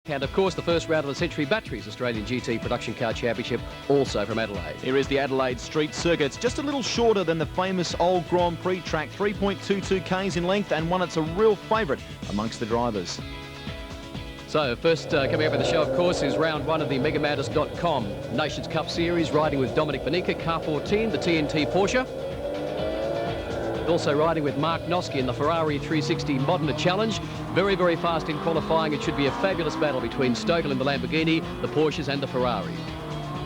And of course, the first round of the Century Batteries Australian GT Production Car Championship, also from Adelaide. Here is the Adelaide Street Circuit. It's just a little shorter than the famous old Grand Prix track, 3.22 k's in length, and one that's a real favourite amongst the drivers. So first coming up with the show, of course, is round one of the MegaMatters.com Nations Cup Series, riding with Dominic Bonica, car 14, the TNT Porsche. Also riding with Mark Noske in the Ferrari 360 Modena Challenge. Very, very fast in qualifying. It should be a fabulous battle between Stokel and the Lamborghini, the Porsches and the Ferrari.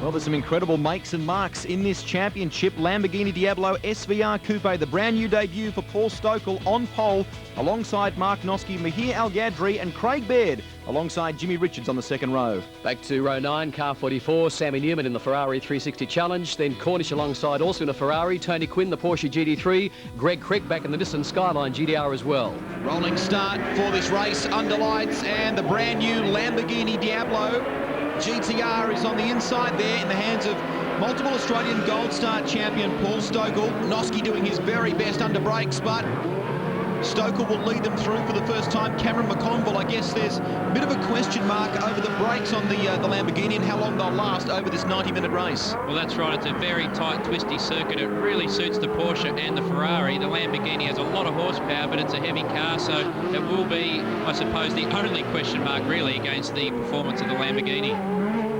Well, there's some incredible makes and marks in this championship. Lamborghini Diablo SVR Coupe, the brand new debut for Paul Stokel on pole, alongside Mark Noske, Mahir Al Gadri and Craig Baird, alongside Jimmy Richards on the second row. Back to row 9, car 44, Sammy Newman in the Ferrari 360 Challenge, then Cornish alongside, also in a Ferrari, Tony Quinn, the Porsche GT3, Greg Crick back in the Nissan Skyline GTR as well. Rolling start for this race under lights, and the brand new Lamborghini Diablo GTR is on the inside there in the hands of multiple Australian Gold Star champion Paul Stokel. Noske doing his very best under brakes, but Stokel will lead them through for the first time. Cameron McConville, I guess there's a bit of a question mark over the brakes on the Lamborghini and how long they'll last over this 90-minute race. Well, that's right. It's a very tight, twisty circuit. It really suits the Porsche and the Ferrari. The Lamborghini has a lot of horsepower, but it's a heavy car, so it will be, I suppose, the only question mark really against the performance of the Lamborghini.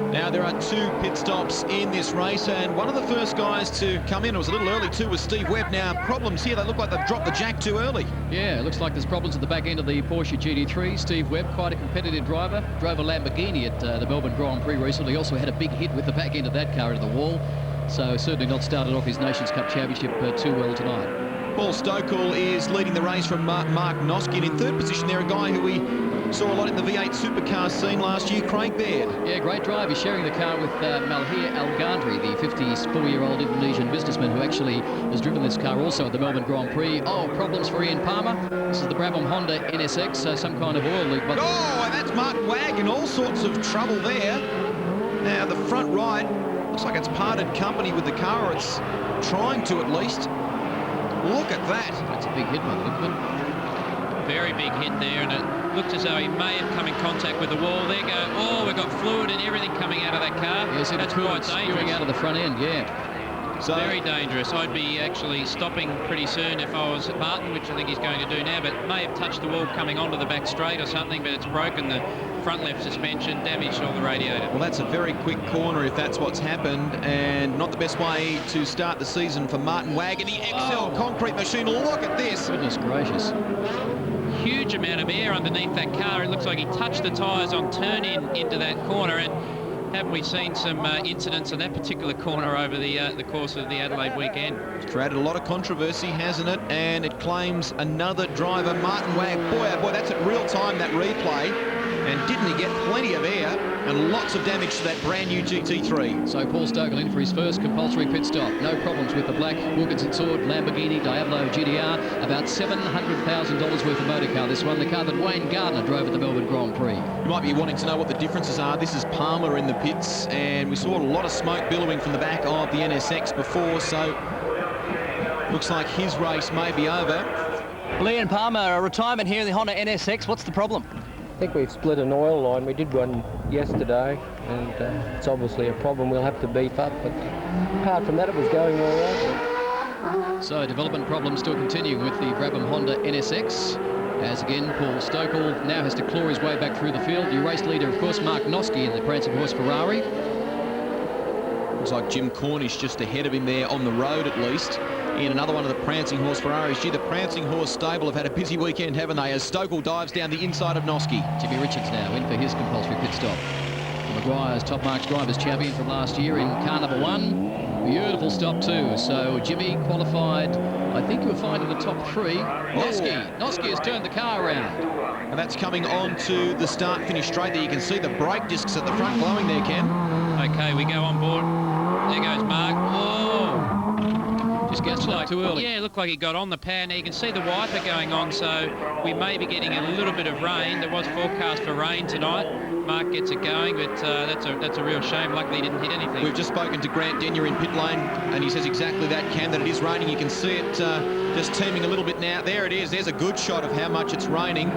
Now, there are 2 pit stops in this race, and one of the first guys to come in, it was a little early too, was Steve Webb. Now, problems here, they look like they've dropped the jack too early. Yeah, it looks like there's problems at the back end of the Porsche GT3. Steve Webb, quite a competitive driver, drove a Lamborghini at the Melbourne Grand Prix recently, also had a big hit with the back end of that car into the wall, so certainly not started off his Nations Cup Championship too well tonight. Paul Stokel is leading the race from Mark Noske, and in third position there, a guy who we saw a lot in the V8 supercar scene last year, Craig Baird. Yeah, great drive. He's sharing the car with Mahir Al Gadri, the 54-year-old Indonesian businessman who actually has driven this car also at the Melbourne Grand Prix. Oh, problems for Ian Palmer. This is the Brabham Honda NSX, so some kind of oil leak. But oh, and that's Mark Wagg in all sorts of trouble there. Now, the front right looks like it's parted company with the car, or it's trying to at least. Look at that. That's a big hit, Mark Lippman. Very big hit there, and it looked as though he may have come in contact with the wall. There go. Oh, we've got fluid and everything coming out of that car. Yes, that's quite dangerous. Out of the front end, yeah. So very dangerous. I'd be actually stopping pretty soon if I was Martin, which I think he's going to do now, but may have touched the wall coming onto the back straight or something, but it's broken the front left suspension, damaged all the radiator. Well, that's a very quick corner if that's what's happened, and not the best way to start the season for Martin Wagg and the XL concrete machine. Look at this. Goodness gracious. Huge amount of air underneath that car. It looks like he touched the tyres on turn-in into that corner, and haven't we seen some incidents in that particular corner over the course of the Adelaide weekend? It's created a lot of controversy, hasn't it? And it claims another driver, Martin Wagg. Boy, oh boy, that's at real time, that replay. And didn't he get plenty of air and lots of damage to that brand new GT3. So Paul Stokel in for his first compulsory pit stop. No problems with the black Wilkinson Sword Lamborghini Diablo GTR. About $700,000 worth of motor car, this one. The car that Wayne Gardner drove at the Melbourne Grand Prix. You might be wanting to know what the differences are. This is Palmer in the pits, and we saw a lot of smoke billowing from the back of the NSX before, so looks like his race may be over. Ian Palmer, a retirement here in the Honda NSX. What's the problem? I think we've split an oil line. We did one yesterday, and it's obviously a problem we'll have to beef up, but apart from that, it was going all right. So development problems still continuing with the Brabham Honda NSX, as again Paul Stokel now has to claw his way back through the field. New race leader, of course, Mark Noske in the prancing horse Ferrari. Looks like Jim Cornish just ahead of him there on the road, at least, in another one of the prancing horse Ferraris. Gee, the prancing horse stable have had a busy weekend, haven't they, as Stokel dives down the inside of Noske. Jimmy Richards now in for his compulsory pit stop. Maguire's Top Marks Drivers Champion from last year in car number 1. Beautiful stop too. So Jimmy qualified, I think you were fine in the top 3. Noske has turned the car around. And that's coming on to the start-finish straight there. You can see the brake discs at the front glowing there, Ken. Okay, we go on board. There goes Mark. Oh! Just gets like too early. Yeah, it looked like he got on the pad. Now you can see the wiper going on, so we may be getting a little bit of rain. There was forecast for rain tonight. Mark gets it going, but that's a real shame. Luckily, he didn't hit anything. We've just spoken to Grant Denyer in pit lane, and he says exactly that, Cam, that it is raining. You can see it just teeming a little bit now. There it is. There's a good shot of how much it's raining.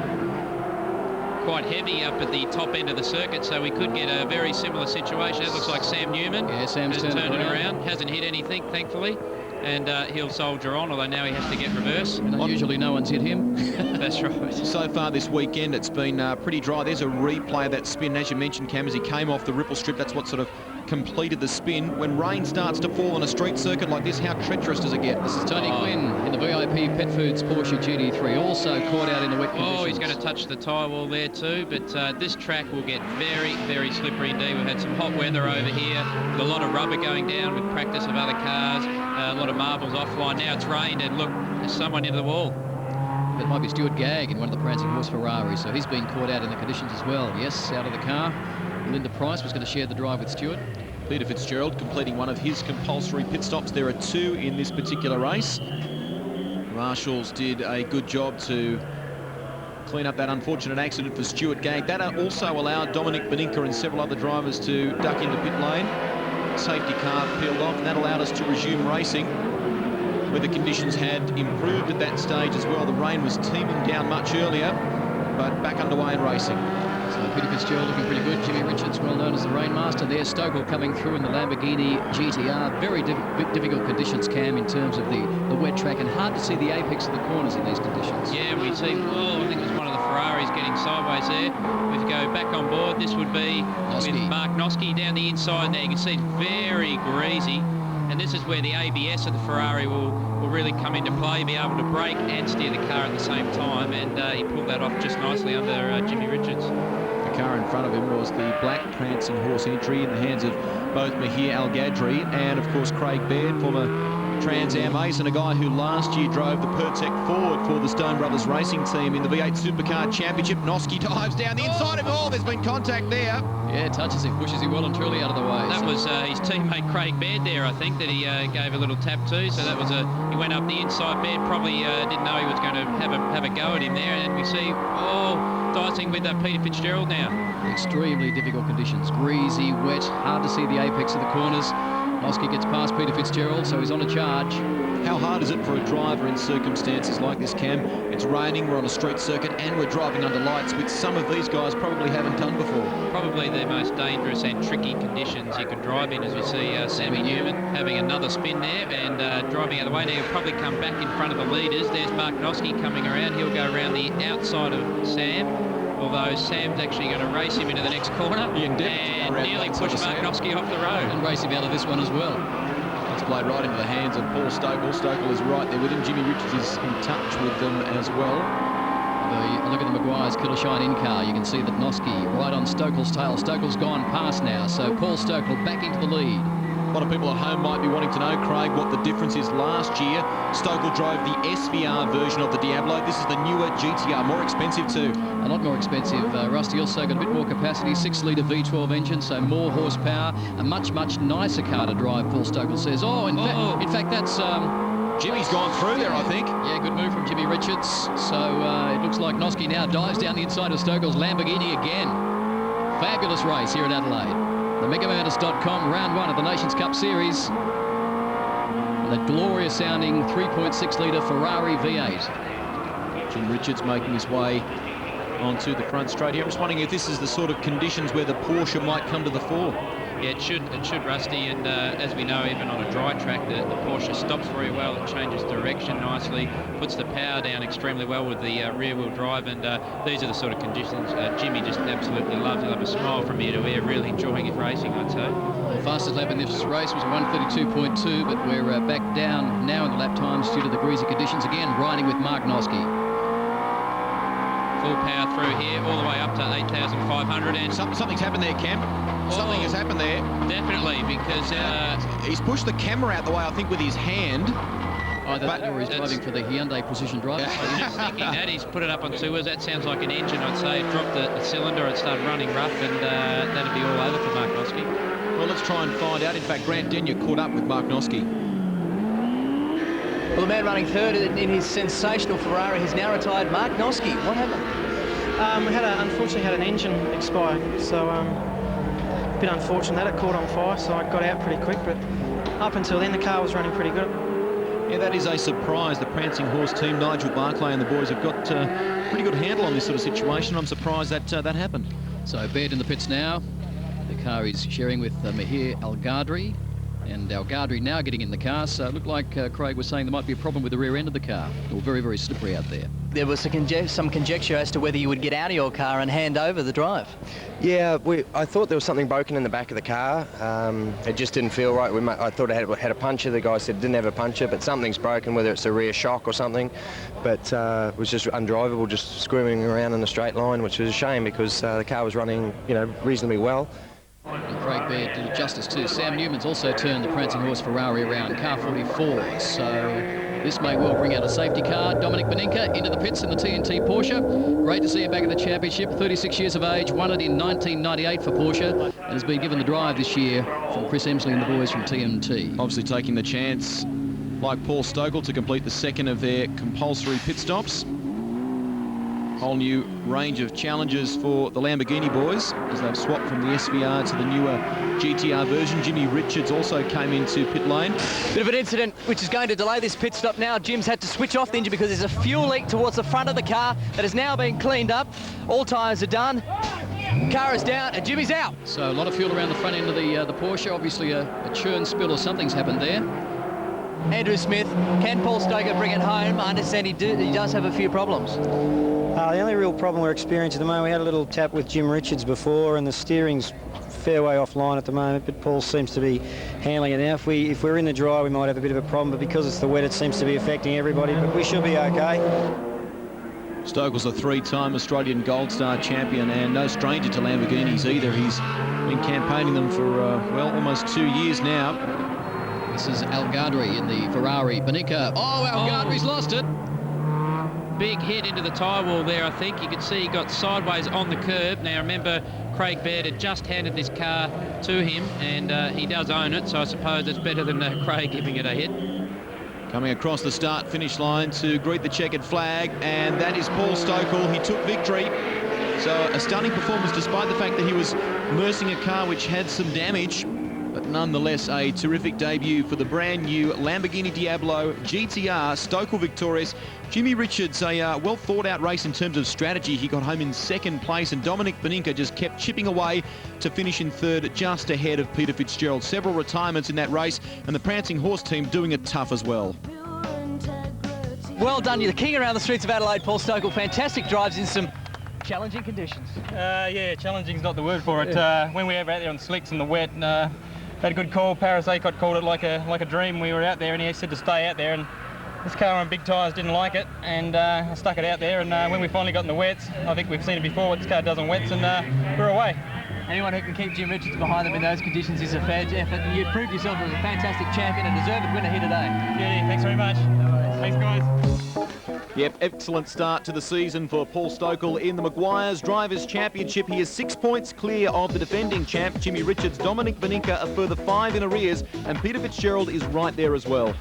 quite heavy up at the top end of the circuit, so we could get a very similar situation. It looks like Sam Newman Sam's has turned turned it it around. around. Hasn't hit anything, thankfully. And he'll soldier on, although now he has to get reverse. And usually no one's hit him. That's right. So far this weekend, it's been pretty dry. There's a replay of that spin. As you mentioned, Cam, as he came off the ripple strip, that's what sort of completed the spin. When rain starts to fall on a street circuit like this, how treacherous does it get? This is Tony Quinn in the VIP Pet Foods Porsche GT3, also caught out in the wet conditions. Oh, he's going to touch the tyre wall there too, but this track will get very, very slippery indeed. We've had some hot weather over here, with a lot of rubber going down with practice of other cars, a lot of marbles offline. Now it's rained, and look, there's someone into the wall. It might be Stuart Gagg in one of the Prancing Horse Ferraris, so he's been caught out in the conditions as well. Yes, out of the car. Linda Price was going to share the drive with Stuart. Peter Fitzgerald completing one of his compulsory pit stops. There are 2 in this particular race. Marshals did a good job to clean up that unfortunate accident for Stuart Gagg. That also allowed Dominic Beninka and several other drivers to duck into pit lane. Safety car peeled off, and that allowed us to resume racing, where the conditions had improved at that stage as well. The rain was teeming down much earlier, but back underway in racing. So Peter Fitzgerald looking pretty good. Jimmy Richards, well known as the Rainmaster. There's Stokel coming through in the Lamborghini GTR. Very difficult conditions, Cam, in terms of the wet track, and hard to see the apex of the corners in these conditions. Yeah, we see, I think there's one of the Ferraris getting sideways there. If you go back on board, this would be with Mark Noske down the inside there. You can see it's very greasy. And this is where the ABS of the Ferrari will really come into play, be able to brake and steer the car at the same time, and he pulled that off just nicely under Jimmy Richards. The car in front of him was the black Prancing Horse entry in the hands of both Mahir Al-Gadri and, of course, Craig Baird, former Trans Am ace, and a guy who last year drove the Pertec Ford for the Stone Brothers racing team in the V8 Supercar Championship. Noske dives down the inside of all. There's been contact there. Yeah, touches him, pushes him well and truly out of the way. That was his teammate Craig Baird there, I think, that he gave a little tap to. So that was he went up the inside. Baird probably didn't know he was going to have a go at him there, and we see dicing with Peter Fitzgerald now. Extremely difficult conditions, greasy, wet, hard to see the apex of the corners. Noske gets past Peter Fitzgerald, so he's on a charge. How hard is it for a driver in circumstances like this, Cam? It's raining, we're on a street circuit, and we're driving under lights, which some of these guys probably haven't done before. Probably the most dangerous and tricky conditions you can drive in, as we see Sammy Newman having another spin there and driving out of the way. Now he'll probably come back in front of the leaders. There's Mark Noske coming around. He'll go around the outside of Sam, although Sam's actually going to race him into the next corner and nearly push Mark Noske off the road. And race him out of this one as well. It's played right into the hands of Paul Stokel. Stokel is right there with him. Jimmy Richards is in touch with them as well. Look at the Maguire's Killershine in-car. You can see that Noske right on Stokel's tail. Stokel's gone past now, so Paul Stokel back into the lead. A lot of people at home might be wanting to know, Craig, what the difference is. Last year, Stokel drove the SVR version of the Diablo. This is the newer GTR, more expensive too. A lot more expensive. Rusty also got a bit more capacity, 6-litre V12 engine, so more horsepower. A much, much nicer car to drive, Paul Stokel says. In fact, that's... Jimmy's gone through there, I think. Yeah, good move from Jimmy Richards. So it looks like Noske now dives down the inside of Stokel's Lamborghini again. Fabulous race here at Adelaide. The MegaMountis.com round 1 of the Nations Cup Series. And that glorious sounding 3.6-litre Ferrari V8. Jim Richards making his way onto the front straight here. I'm just wondering if this is the sort of conditions where the Porsche might come to the fore. Yeah, it should, Rusty, and as we know, even on a dry track, the Porsche stops very well. It changes direction nicely, puts the power down extremely well with the rear-wheel drive, and these are the sort of conditions Jimmy just absolutely loves. He'll have a smile from ear to ear, really enjoying his racing, I'd say. The fastest lap in this race was 1:32.2, but we're back down now in the lap times due to the greasy conditions. Again, riding with Mark Noske. Full power through here, all the way up to 8,500. And something's happened there, Cam. Something has happened there. Definitely, because he's pushed the camera out the way, I think, with his hand. Or he's driving for the Hyundai Precision Drive. I was just thinking that. He's put it up on 2 wheels. That sounds like an engine, I'd say. It dropped the cylinder, it started running rough, and that'd be all over for Mark Noske. Well, let's try and find out. In fact, Grant Denyer caught up with Mark Noske. Well, the man running third in his sensational Ferrari has now retired. Mark Noske, what happened? We unfortunately had an engine expire, so a bit unfortunate that it caught on fire, so I got out pretty quick, but up until then the car was running pretty good. Yeah, that is a surprise. The Prancing Horse team, Nigel Barclay and the boys have got a pretty good handle on this sort of situation. I'm surprised that that happened. So Baird in the pits now. The car is sharing with Mahir Al-Gadri. And Al-Gadri now getting in the car, so it looked like Craig was saying there might be a problem with the rear end of the car. It was very, very slippery out there. There was some conjecture as to whether you would get out of your car and hand over the drive. Yeah, I thought there was something broken in the back of the car. It just didn't feel right. I thought it had a puncture. The guy said it didn't have a puncture, but something's broken, whether it's a rear shock or something. But it was just undrivable, just screaming around in a straight line, which was a shame because the car was running, reasonably well. And Craig Baird did it justice too. Sam Newman's also turned the Prancing Horse Ferrari around, car 44. So this may well bring out a safety car. Dominic Beninka into the pits in the TNT Porsche. Great to see him back in the championship. 36 years of age, won it in 1998 for Porsche, and has been given the drive this year from Chris Emsley and the boys from TNT. Obviously taking the chance, like Paul Stokel, to complete the second of their compulsory pit stops. Whole new range of challenges for the Lamborghini boys as they've swapped from the SVR to the newer GTR version. Jimmy Richards also came into pit lane. Bit of an incident which is going to delay this pit stop now. Jim's had to switch off the engine because there's a fuel leak towards the front of the car that has now been cleaned up. All tyres are done. Car is down and Jimmy's out. So a lot of fuel around the front end of the Porsche. Obviously a churn spill or something's happened there. Andrew Smith, can Paul Stoker bring it home? I understand he does have a few problems. The only real problem we're experiencing at the moment, we had a little tap with Jim Richards before, and the steering's fair way offline at the moment, but Paul seems to be handling it now. If we're in the dry, we might have a bit of a problem, but because it's the wet, it seems to be affecting everybody, but we should be okay. Stokel's a three-time Australian Gold Star champion and no stranger to Lamborghinis either. He's been campaigning them for, well, almost 2 years now. This is Al-Gadri in the Ferrari. Beninka. Oh, Al-Gadri's lost it. Big hit into the tyre wall there, I think. You can see he got sideways on the curb. Now, remember, Craig Baird had just handed this car to him, and he does own it, so I suppose it's better than Craig giving it a hit. Coming across the start-finish line to greet the checkered flag, and that is Paul Stokel. He took victory. So a stunning performance despite the fact that he was nursing a car which had some damage. But nonetheless, a terrific debut for the brand new Lamborghini Diablo GTR. Stokel victorious. Jimmy Richards, a well thought out race in terms of strategy. He got home in second place, and Dominic Beninka just kept chipping away to finish in third, just ahead of Peter Fitzgerald. Several retirements in that race, and the Prancing Horse team doing it tough as well. Well done, you're the king around the streets of Adelaide, Paul Stokel. Fantastic drives in some challenging conditions. Yeah, challenging's not the word for it. When we were out there on the slicks and the wet, had a good call. Paris Acott called it like a dream. We were out there and he said to stay out there, and this car on big tyres didn't like it, and I stuck it out there, and when we finally got in the wets, I think we've seen it before, what this car does on wets, and we're away. Anyone who can keep Jim Richards behind them in those conditions is a fair effort. You proved yourself as a fantastic champion and deserved winner here today. Yeah, thanks very much. Thanks, guys. Yep, excellent start to the season for Paul Stokel in the Maguire's Drivers' Championship. He is 6 points clear of the defending champ, Jimmy Richards. Dominic Beninka a further 5 in arrears, and Peter Fitzgerald is right there as well.